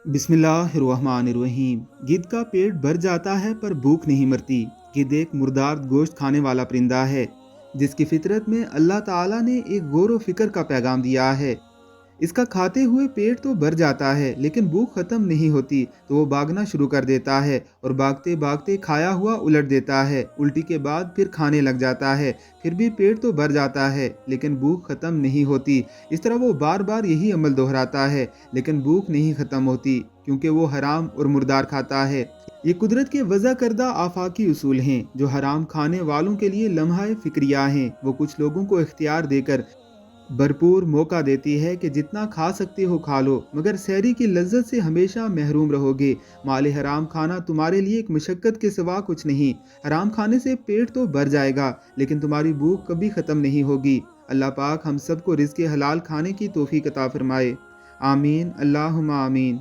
बिस्मिल्लाहिर्रहमानिर्रहीम। गिद्ध का पेट भर जाता है पर भूख नहीं मरती। गिद्ध एक मुर्दार गोश्त खाने वाला परिंदा है जिसकी फितरत में अल्लाह ताला ने एक गौर व फिक्र का पैगाम दिया है। इसका खाते हुए पेट तो भर जाता है लेकिन भूख खत्म नहीं होती, तो वो भागना शुरू कर देता है और भागते भागते खाया हुआ उलट देता है। उल्टी के बाद फिर खाने लग जाता है। फिर भी पेट तो भर जाता है लेकिन भूख खत्म नहीं होती। इस तरह वो बार बार यही अमल दोहराता है लेकिन भूख नहीं खत्म होती, क्योंकि वो हराम और मुर्दार खाता है। ये कुदरत के वज़ा करदा आफाकी उसूल हैं जो हराम खाने वालों के लिए लम्हा फिक्रिया हैं। वो कुछ लोगों को इख्तियार देकर भरपूर मौका देती है कि जितना खा सकते हो खा लो, मगर सहरी की लज्जत से हमेशा महरूम रहोगे। माले हराम खाना तुम्हारे लिए एक मशक्क़त के सिवा कुछ नहीं। हराम खाने से पेट तो भर जाएगा लेकिन तुम्हारी भूख कभी ख़त्म नहीं होगी। अल्लाह पाक हम सबको रिज़्क़ हलाल खाने की तौफ़ीक अता फ़रमाए। आमीन, अल्लाहुम्मा आमीन।